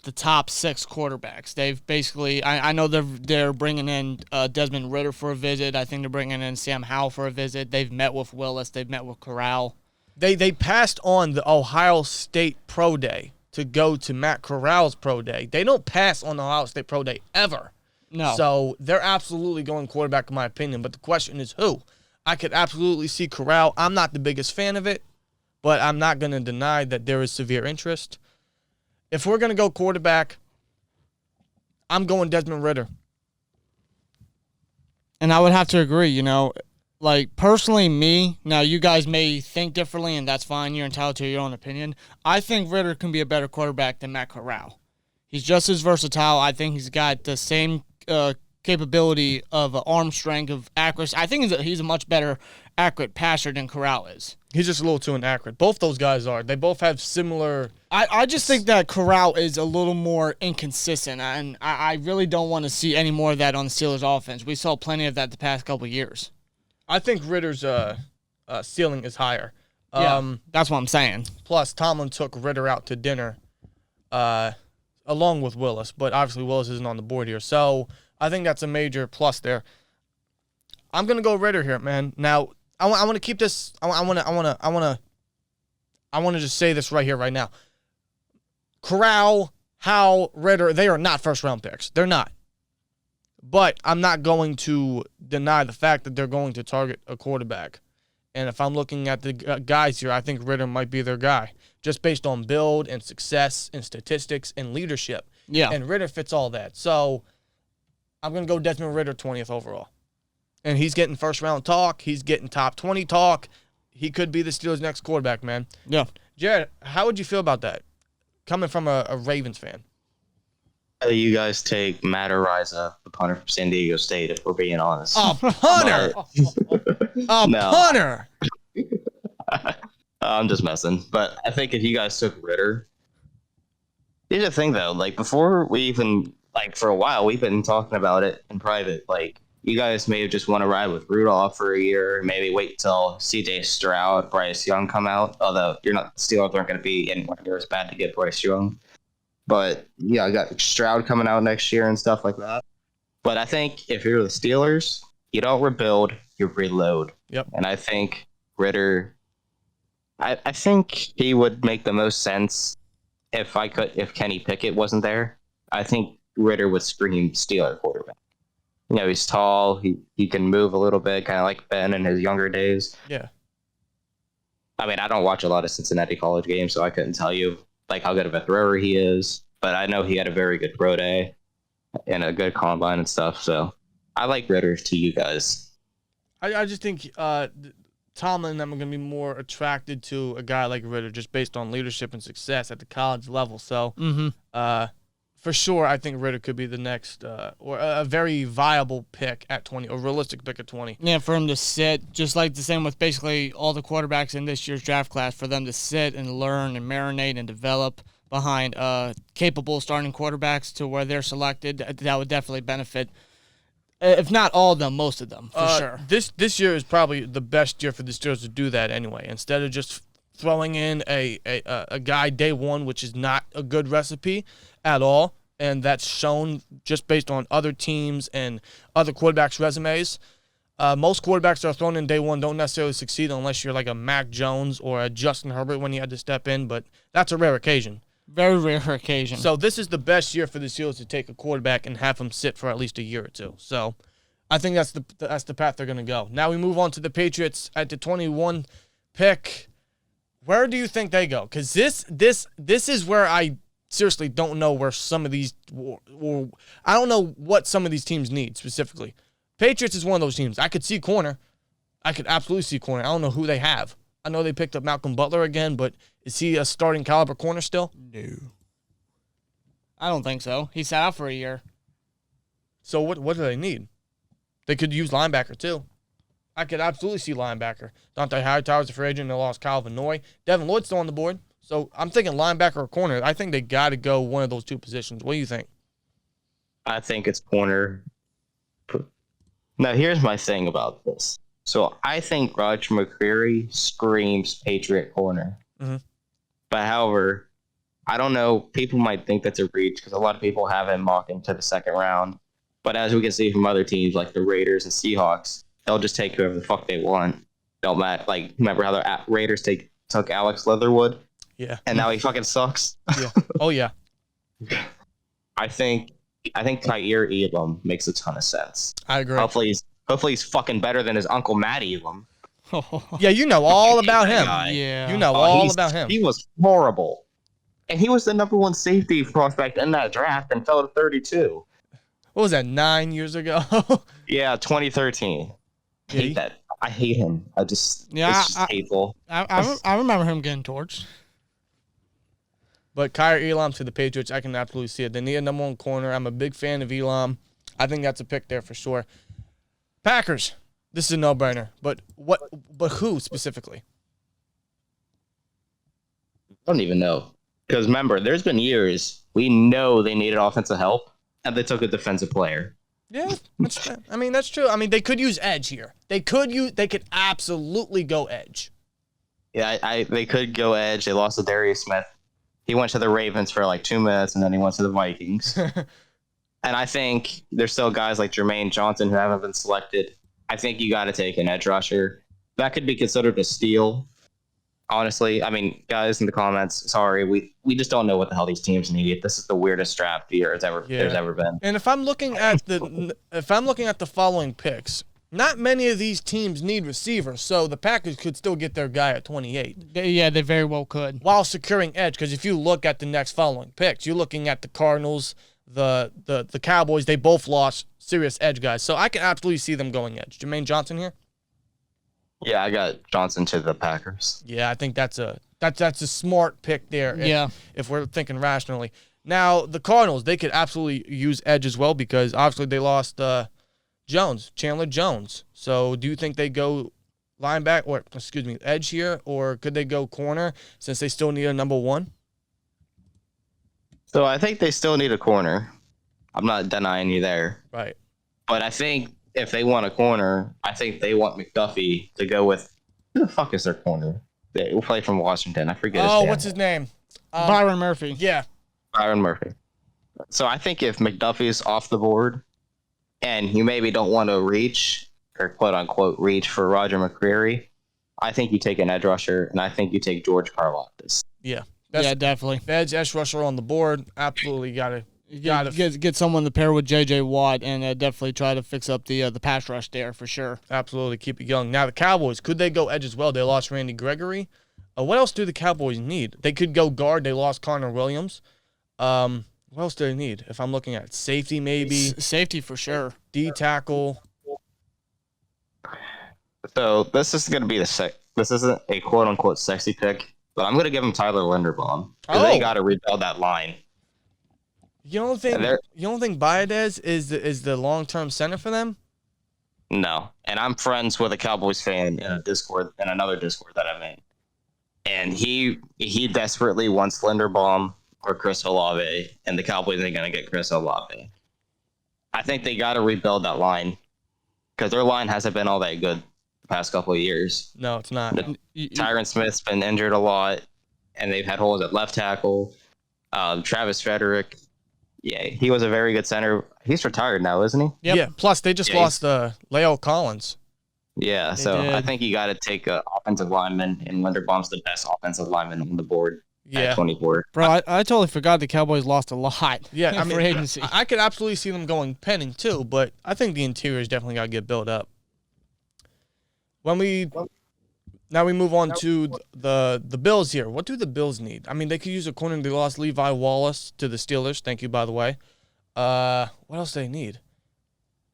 the top 6 quarterbacks. They've basically, I know they're bringing in Desmond Ridder for a visit. I think they're bringing in Sam Howell for a visit. They've met with Willis. They've met with Corral. They passed on the Ohio State Pro Day to go to Matt Corral's Pro Day. They don't pass on the Ohio State Pro Day ever. No. So they're absolutely going quarterback in my opinion. But the question is who? I could absolutely see Corral. I'm not the biggest fan of it, but I'm not going to deny that there is severe interest. If we're going to go quarterback, I'm going Desmond Ridder. And I would have to agree, like personally me, now you guys may think differently and that's fine. You're entitled to your own opinion. I think Ridder can be a better quarterback than Matt Corral. He's just as versatile. I think he's got the same capability of arm strength, of accuracy. I think he's a much better accurate passer than Corral is. He's just a little too inaccurate. Both those guys are. They both have similar... I just think that Corral is a little more inconsistent, and I really don't want to see any more of that on the Steelers' offense. We saw plenty of that the past couple of years. I think Ritter's ceiling is higher. Yeah, that's what I'm saying. Plus, Tomlin took Ridder out to dinner along with Willis, but obviously Willis isn't on the board here. So I think that's a major plus there. I'm going to go Ridder here, man. Now, I want to keep this. I want to just say this right here, right now. Corral, Howell, Ridder, they are not first-round picks. They're not. But I'm not going to deny the fact that they're going to target a quarterback. And if I'm looking at the guys here, I think Ridder might be their guy, just based on build and success and statistics and leadership. Yeah. And Ridder fits all that. So I'm going to go Desmond Ridder 20th overall. And he's getting first-round talk. He's getting top 20 talk. He could be the Steelers' next quarterback, man. Yeah. Jarrett, how would you feel about that, coming from a Ravens fan? You guys take Matt Ariza, the punter from San Diego State, if we're being honest. A punter! Punter! I'm just messing. But I think if you guys took Ridder, here's the thing, though. Like, before we even, for a while, we've been talking about it in private. Like, you guys may have just want to ride with Rudolph for a year, maybe wait till CJ Stroud, Bryce Young come out. Although Steelers aren't going to be anywhere near as bad to get Bryce Young. But yeah, I got Stroud coming out next year and stuff like that. But I think if you're the Steelers, you don't rebuild, you reload. Yep. And I think Ridder, I think he would make the most sense if Kenny Pickett wasn't there. I think Ridder would scream Steeler quarterback. He's tall. He can move a little bit, kind of like Ben in his younger days. Yeah. I mean, I don't watch a lot of Cincinnati college games, so I couldn't tell you how good of a thrower he is. But I know he had a very good pro day and a good combine and stuff. So I like Ridder to you guys. I just think Tomlin and them are going to be more attracted to a guy like Ridder just based on leadership and success at the college level. So for sure, I think Ridder could be the next or a very viable pick at 20, a realistic pick at 20. Yeah, for him to sit, just like the same with basically all the quarterbacks in this year's draft class, for them to sit and learn and marinate and develop behind capable starting quarterbacks to where they're selected, that would definitely benefit, if not all of them, most of them, for sure. This year is probably the best year for the Steelers to do that anyway. Instead of just throwing in a guy day one, which is not a good recipe at all, and that's shown just based on other teams and other quarterbacks' resumes. Most quarterbacks that are thrown in day one don't necessarily succeed unless you're like a Mac Jones or a Justin Herbert when he had to step in, but that's a rare occasion. Very rare occasion. So this is the best year for the Steelers to take a quarterback and have him sit for at least a year or two. So I think that's the path they're going to go. Now we move on to the Patriots at the 21 pick. Where do you think they go? Because this is where I seriously don't know where some of these, or I don't know what some of these teams need specifically. Patriots is one of those teams. I could see corner. I could absolutely see corner. I don't know who they have. I know they picked up Malcolm Butler again, but is he a starting caliber corner still? No. I don't think so. He sat out for a year. So what do they need? They could use linebacker too. I could absolutely see linebacker. Dante Hightower's a free agent. They lost Kyle Van Noy. Devin Lloyd's still on the board. So I'm thinking linebacker or corner. I think they got to go one of those two positions. What do you think? I think it's corner. Now, here's my thing about this. So I think Roger McCreary screams Patriot corner. Mm-hmm. But however, I don't know. People might think that's a reach because a lot of people have him mocking to the second round. But as we can see from other teams like the Raiders and Seahawks, they'll just take whoever the fuck they want. Don't matter. Like, remember how the Raiders took Alex Leatherwood? Yeah. And now he fucking sucks. Yeah. Oh yeah. I think Kyer Elam makes a ton of sense. I agree. Hopefully he's fucking better than his uncle Matt Elam. Yeah, you know all about him. Yeah. You know all about him. He was horrible. And he was the number one safety prospect in that draft and fell to 32. What was that, 9 years ago? Yeah, 2013. I hate that. I hate him. It's just hateful. I remember him getting torched. But Kyer Elam to the Patriots, I can absolutely see it. They need a number one corner. I'm a big fan of Elam. I think that's a pick there for sure. Packers, this is a no-brainer. But who specifically? I don't even know. Because remember, there's been years we know they needed offensive help, and they took a defensive player. Yeah, that's true. I mean, they could use edge here. They could absolutely go edge. Yeah, they could go edge. They lost to Darius Smith. He went to the Ravens for like 2 minutes, and then he went to the Vikings. And I think there's still guys like Jermaine Johnson who haven't been selected. I think you got to take an edge rusher. That could be considered a steal. Honestly, I mean, guys in the comments, sorry, we just don't know what the hell these teams need. This is the weirdest draft year there's ever been. And if I'm looking at the following picks, not many of these teams need receivers, so the Packers could still get their guy at 28. Yeah, they very well could. While securing edge, because if you look at the next following picks, you're looking at the Cardinals, the Cowboys. They both lost serious edge guys, so I can absolutely see them going edge. Jermaine Johnson here. Yeah, I got Johnson to the Packers. Yeah, I think that's a smart pick there. If we're thinking rationally. Now the Cardinals, they could absolutely use edge as well because obviously they lost Chandler Jones. So do you think they go edge here, or could they go corner since they still need a number one? So I think they still need a corner. I'm not denying you there. Right. But I think if they want a corner, I think they want McDuffie to go with. Who the fuck is their corner? They play from Washington. I forget. What's his name? Byron Murphy. Yeah. Byron Murphy. So I think if McDuffie's off the board, and you maybe don't want to reach or quote unquote reach for Roger McCreary, I think you take an edge rusher, and I think you take George Karlaftis. Yeah. Yeah, definitely. Edge rusher on the board. Absolutely got to. Get someone to pair with J.J. Watt and definitely try to fix up the pass rush there for sure. Absolutely, keep it young. Now the Cowboys, could they go edge as well? They lost Randy Gregory. What else do the Cowboys need? They could go guard. They lost Connor Williams. What else do they need? If I'm looking at safety, maybe safety for sure. D tackle. So this is going to be this isn't a quote unquote sexy pick, but I'm going to give him Tyler Linderbaum because they got to rebuild that line. You don't think Baez is the long-term center for them? No, and I'm friends with a Cowboys fan in another Discord that I'm in, and he desperately wants Linderbaum or Chris Olave, and the Cowboys ain't gonna get Chris Olave. I think they got to rebuild that line because their line hasn't been all that good the past couple of years. No, it's not. Tyron Smith's been injured a lot, and they've had holes at left tackle. Travis Frederick. Yeah, he was a very good center. He's retired now, isn't he? Yep. Yeah. Plus, they just lost La'el Collins. Yeah, so I think you got to take an offensive lineman, and Linderbaum's the best offensive lineman on the board at 24. Bro, I totally forgot the Cowboys lost a lot. Yeah, for agency. I could absolutely see them going Penning too, but I think the interior's definitely got to get built up. The Now we move on to the Bills here. What do the Bills need? I mean, they could use a corner. They lost Levi Wallace to the Steelers. Thank you, by the way. What else do they need?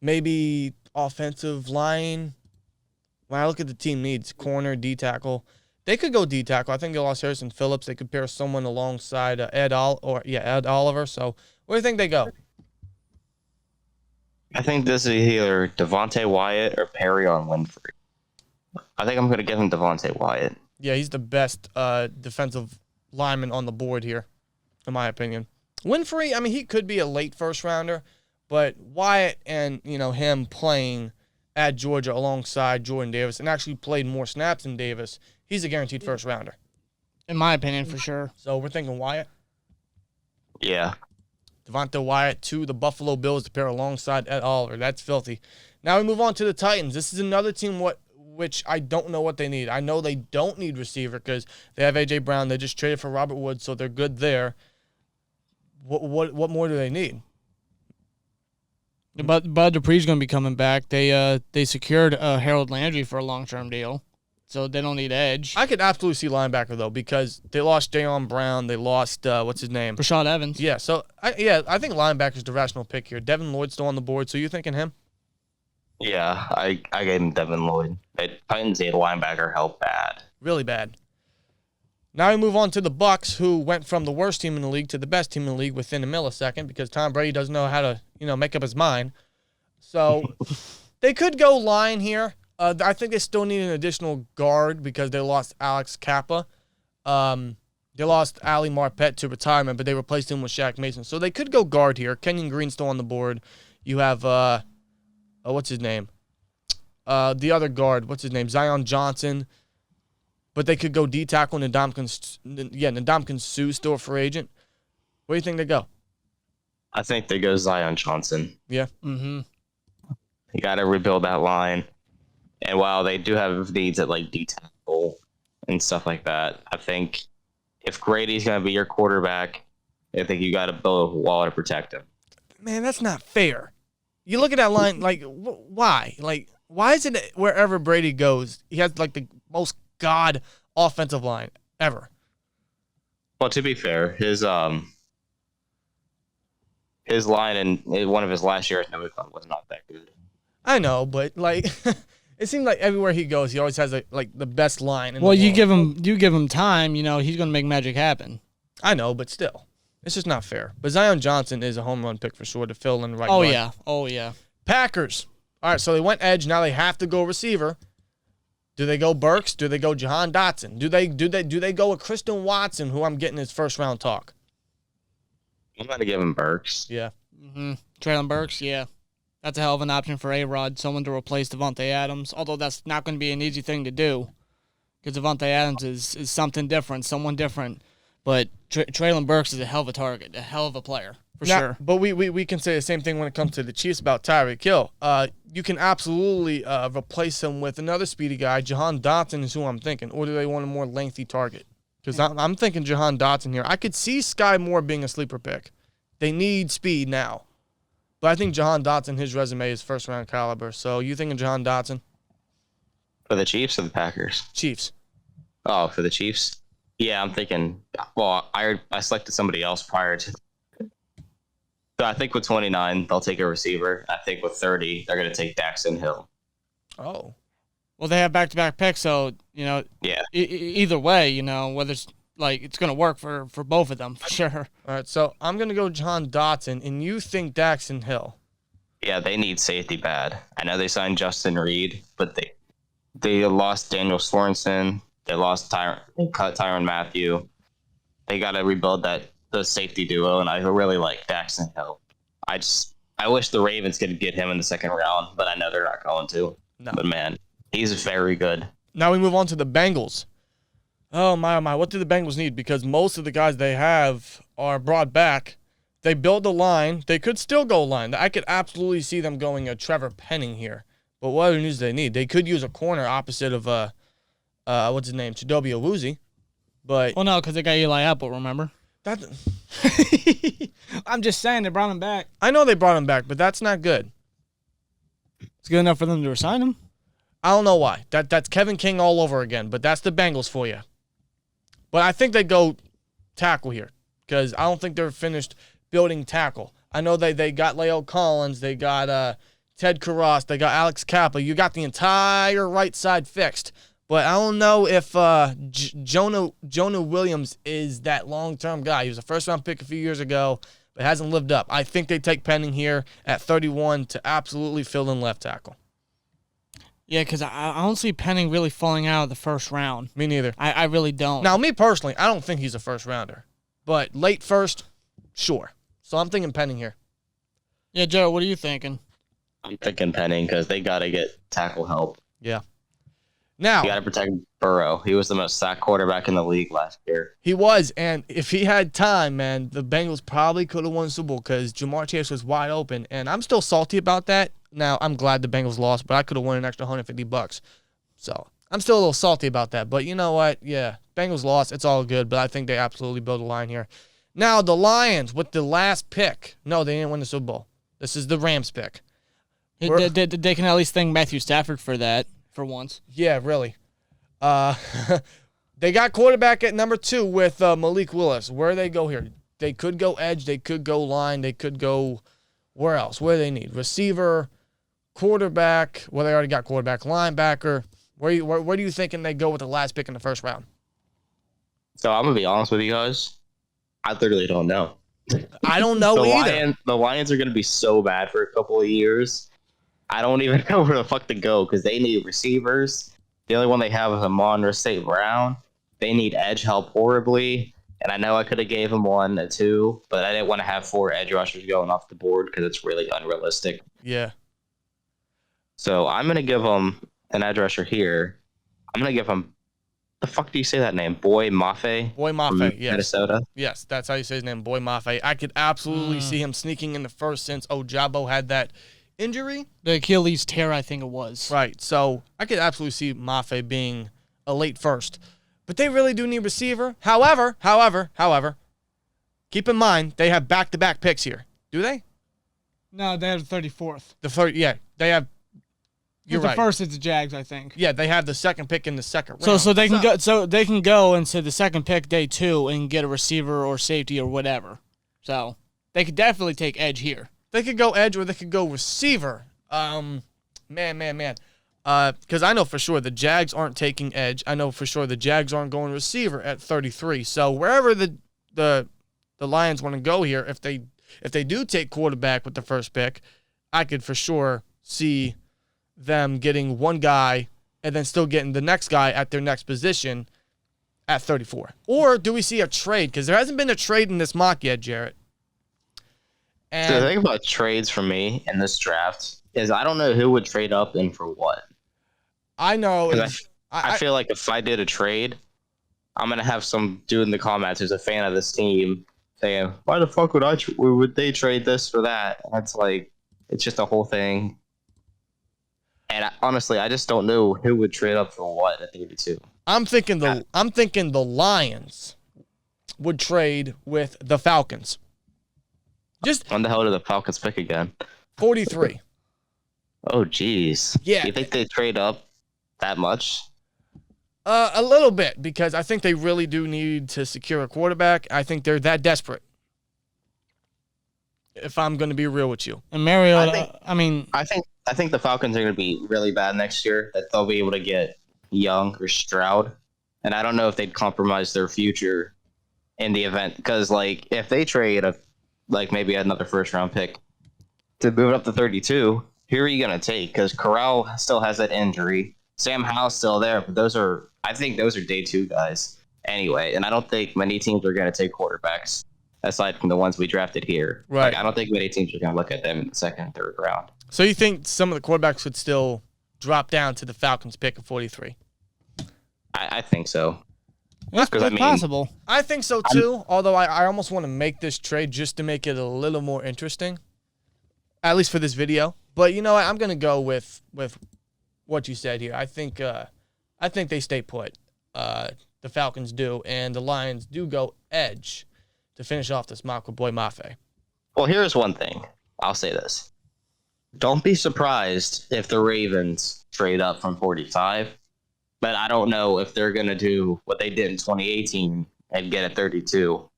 Maybe offensive line. When I look at the team needs, corner, D-tackle. They could go D-tackle. I think they lost Harrison Phillips. They could pair someone alongside Ed Oliver. So where do you think they go? I think this is either Devontae Wyatt or Perrion Winfrey. I think I'm going to give him Devontae Wyatt. Yeah, he's the best defensive lineman on the board here, in my opinion. Winfrey, I mean, he could be a late first rounder, but Wyatt and him playing at Georgia alongside Jordan Davis and actually played more snaps than Davis, he's a guaranteed first rounder. In my opinion, for sure. So we're thinking Wyatt. Yeah. Devontae Wyatt to the Buffalo Bills to pair alongside Ed Oliver. That's filthy. Now we move on to the Titans. This is another team which I don't know what they need. I know they don't need receiver because they have A.J. Brown. They just traded for Robert Woods, so they're good there. What more do they need? But Bud Dupree's going to be coming back. They secured Harold Landry for a long-term deal, so they don't need edge. I could absolutely see linebacker, though, because they lost Jayon Brown. They lost, what's his name? Rashad Evans. Yeah, so I think linebacker's the rational pick here. Devin Lloyd's still on the board, so you thinking him? Yeah, I gave him Devin Lloyd. Titans need linebacker help bad. Really bad. Now we move on to the Bucs, who went from the worst team in the league to the best team in the league within a millisecond because Tom Brady doesn't know how to, make up his mind. So they could go line here. I think they still need an additional guard because they lost Alex Kappa. They lost Ali Marpet to retirement, but they replaced him with Shaq Mason. So they could go guard here. Kenyon Green's still on the board. You have, what's his name? The other guard, what's his name? Zion Johnson. But they could go D-tackle, Ndamukong Suh, still a free agent. Where do you think they go? I think they go Zion Johnson. Yeah. Mm-hmm. You got to rebuild that line. And while they do have needs at like D-tackle and stuff like that, I think if Grady's going to be your quarterback, I think you got to build a wall to protect him. Man, that's not fair. You look at that line, like, why? Like, why is it wherever Brady goes, he has like the most god offensive line ever? Well, to be fair, his line in one of his last years was not that good. I know, but like it seems like everywhere he goes, he always has the best line in Well, the you world. give him time, he's going to make magic happen. I know, but still. It's just not fair. But Zion Johnson is a home run pick for sure to fill in the right line. Oh yeah. Packers. All right, so they went edge, now they have to go receiver. Do they go Burks? Do they go Jahan Dotson? Do they go with Kristen Watson, who I'm getting his first round talk? I'm going to give him Burks. Yeah. Mm-hmm. Traylon Burks, yeah. That's a hell of an option for A-Rod, someone to replace Devontae Adams, although that's not going to be an easy thing to do because Devontae Adams is something different, someone different. But Traylon Burks is a hell of a target, a hell of a player, for sure. But we can say the same thing when it comes to the Chiefs about Tyreek Hill. You can absolutely replace him with another speedy guy. Jahan Dotson is who I'm thinking. Or do they want a more lengthy target? Because I'm thinking Jahan Dotson here. I could see Sky Moore being a sleeper pick. They need speed now. But I think Jahan Dotson, his resume is first-round caliber. So you thinking Jahan Dotson? For the Chiefs or the Packers? Chiefs. Oh, for the Chiefs? Yeah, I'm thinking, well, I selected somebody else prior to. So I think with 29, they'll take a receiver. I think with 30, they're going to take Daxton Hill. Oh. Well, they have back-to-back picks, so, Yeah. Either way, whether it's it's going to work for both of them, for sure. All right, so I'm going to go Jahan Dotson, and you think Daxton Hill. Yeah, they need safety bad. I know they signed Justin Reed, but they lost Daniel Sorensen. They lost they cut Tyrann Mathieu. They got to rebuild the safety duo, and I really like Daxton Hill. I wish the Ravens could get him in the second round, but I know they're not going to. No. But man, he's very good. Now we move on to the Bengals. Oh my, what do the Bengals need? Because most of the guys they have are brought back. They build a line. They could still go line. I could absolutely see them going a Trevor Penning here. But what other news do they need? They could use a corner opposite of what's his name, Chidobe Awuzie. But Well, no, because they got Eli Apple, remember? that I'm just saying they brought him back. I know they brought him back, but that's not good. It's good enough for them to resign him. I don't know why. That's Kevin King all over again, but that's the Bengals for you. But I think they go tackle here because I don't think they're finished building tackle. I know they got Leo Collins, they got Ted Karras, they got Alex Kappa. You got the entire right side fixed. But I don't know if Jonah Williams is that long-term guy. He was a first-round pick a few years ago, but hasn't lived up. I think they take Penning here at 31 to absolutely fill in left tackle. Yeah, because I don't see Penning really falling out of the first round. Me neither. I really don't. Now, me personally, I don't think he's a first-rounder. But late first, sure. So I'm thinking Penning here. Yeah, Joe, what are you thinking? I'm thinking Penning because they got to get tackle help. Yeah. Now, you got to protect Burrow. He was the most sacked quarterback in the league last year. He was, and if he had time, man, the Bengals probably could have won the Super Bowl because Jamar Chase was wide open, and I'm still salty about that. Now, I'm glad the Bengals lost, but I could have won an extra $150. So, I'm still a little salty about that, but you know what? Yeah, Bengals lost. It's all good, but I think they absolutely build a line here. Now, the Lions with the last pick. No, they didn't win the Super Bowl. This is the Rams pick. They can at least thank Matthew Stafford for that. For once. Yeah, really. They got quarterback at number 2 with Malik Willis. Where do they go here? They could go edge. They could go line. They could go where else? Where do they need? Receiver, quarterback. Well, they already got quarterback, linebacker. Where do you thinking they go with the last pick in the first round? So I'm going to be honest with you guys. I literally don't know. I don't know either. The Lions are going to be so bad for a couple of years. I don't even know where the fuck to go because they need receivers. The only one they have is Amon-Ra St. Brown. They need edge help horribly. And I know I could have gave them 1 or 2, but I didn't want to have 4 edge rushers going off the board because it's really unrealistic. Yeah. So I'm going to give them an edge rusher here. I'm going to give them, the fuck do you say that name? Boy Mafe? Boy Mafe, yes. Minnesota? Yes, that's how you say his name, Boy Mafe. I could absolutely see him sneaking in the first since Ojabo had that injury? The Achilles tear, I think it was. Right. So I could absolutely see Mafe being a late first. But they really do need receiver. However, keep in mind they have back-to-back picks here. Do they? No, they have the 34th. The first, yeah, they have. You're right. The first is the Jags, I think. Yeah, they have the second pick in the second round. So they can go. So they can go into the second pick day 2 and get a receiver or safety or whatever. So they could definitely take edge here. They could go edge or they could go receiver. Man. Because I know for sure the Jags aren't taking edge. I know for sure the Jags aren't going receiver at 33. So wherever the Lions want to go here, if they do take quarterback with the first pick, I could for sure see them getting one guy and then still getting the next guy at their next position at 34. Or do we see a trade? Because there hasn't been a trade in this mock yet, Jarrett. And so the thing about trades for me in this draft is I don't know who would trade up and for what. I know. I feel like if I did a trade, I'm gonna have some dude in the comments who's a fan of this team saying, "Why the fuck would they trade this for that?" And it's like it's just a whole thing. And honestly, I just don't know who would trade up for what at 32. I'm thinking the Lions would trade with the Falcons. Just when the hell did the Falcons pick again? 43. Oh, jeez. Yeah. You think they trade up that much? A little bit, because I think they really do need to secure a quarterback. I think they're that desperate. If I'm going to be real with you. And Mariota, I think the Falcons are going to be really bad next year. That they'll be able to get Young or Stroud, and I don't know if they'd compromise their future in the event because, like, if they trade maybe another first round pick to move it up to 32, who are you going to take? Because Corral still has that injury. Sam Howell's still there, but I think those are day 2 guys anyway. And I don't think many teams are going to take quarterbacks aside from the ones we drafted here. Right. I don't think many teams are going to look at them in the second and third round. So you think some of the quarterbacks would still drop down to the Falcons pick of 43? I think so. That's possible. I think so too, although I almost want to make this trade just to make it a little more interesting, at least for this video. But you know what? I'm going to go with what you said here. I think they stay put. The Falcons do, and the Lions do go edge to finish off this mock with Boy Mafe. Well, here's one thing. I'll say this. Don't be surprised if the Ravens trade up from 45, but I don't know if they're going to do what they did in 2018 and get a 32.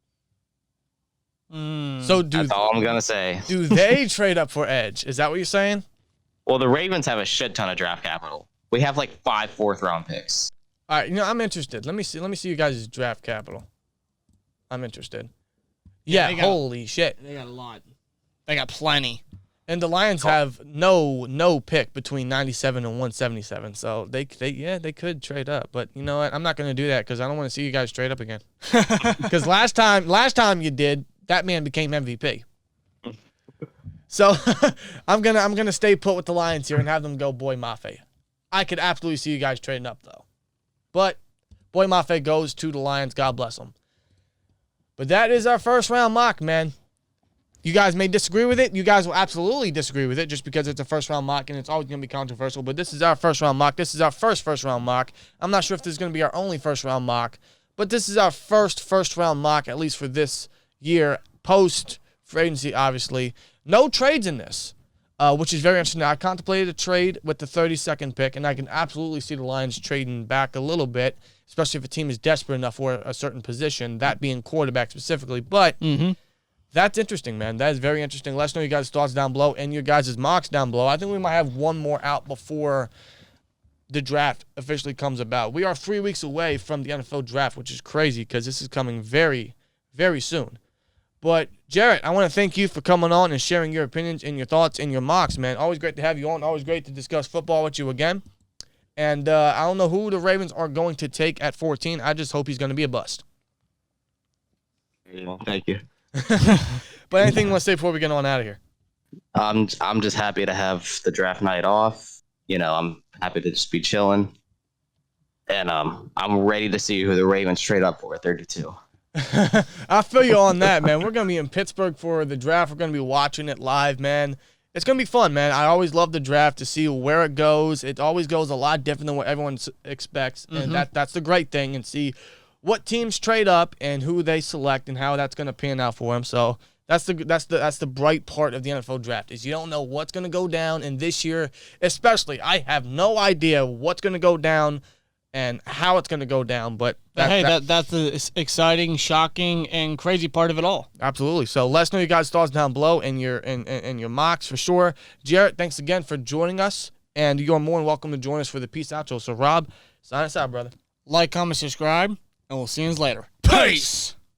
So That's all I'm going to say. Do they trade up for edge? Is that what you're saying? Well, the Ravens have a shit ton of draft capital. We have like 5 fourth-round picks. All right, I'm interested. Let me see you guys' draft capital. I'm interested. Yeah, holy shit. They got a lot. They got plenty. And the Lions have no pick between 97 and 177. So they could trade up. But you know what? I'm not going to do that because I don't want to see you guys trade up again. Because last time you did, that man became MVP. So I'm gonna stay put with the Lions here and have them go Boy Mafe. I could absolutely see you guys trading up though. But Boy Mafe goes to the Lions. God bless them. But that is our first round mock, man. You guys may disagree with it. You guys will absolutely disagree with it just because it's a first-round mock and it's always going to be controversial. But this is our first-round mock. This is our first-round mock. I'm not sure if this is going to be our only first-round mock, but this is our first-round mock, at least for this year, post-free agency, obviously. No trades in this, which is very interesting. I contemplated a trade with the 32nd pick, and I can absolutely see the Lions trading back a little bit, especially if a team is desperate enough for a certain position, that being quarterback specifically. But that's interesting, man. That is very interesting. Let us know your guys' thoughts down below and your guys' mocks down below. I think we might have one more out before the draft officially comes about. We are 3 weeks away from the NFL draft, which is crazy because this is coming very, very soon. But, Jarrett, I want to thank you for coming on and sharing your opinions and your thoughts and your mocks, man. Always great to have you on. Always great to discuss football with you again. And I don't know who the Ravens are going to take at 14. I just hope he's going to be a bust. Thank you. But anything you want to say before we get on out of here? I'm just happy to have the draft night off. You know, I'm happy to just be chilling. And I'm ready to see who the Ravens trade up for at 32. I feel you on that, man. We're going to be in Pittsburgh for the draft. We're going to be watching it live, man. It's going to be fun, man. I always love the draft to see where it goes. It always goes a lot different than what everyone expects. And that's the great thing, and see what teams trade up and who they select and how that's going to pan out for them. So that's the bright part of the NFL draft is you don't know what's going to go down. And this year, especially, I have no idea what's going to go down and how it's going to go down. But that's the exciting, shocking, and crazy part of it all. Absolutely. So let us know your guys' thoughts down below and your mocks for sure. Jarrett, thanks again for joining us, and you're more than welcome to join us for the Peace Outro. So Rob, sign us out, brother. Like, comment, subscribe. And we'll see you later. Peace!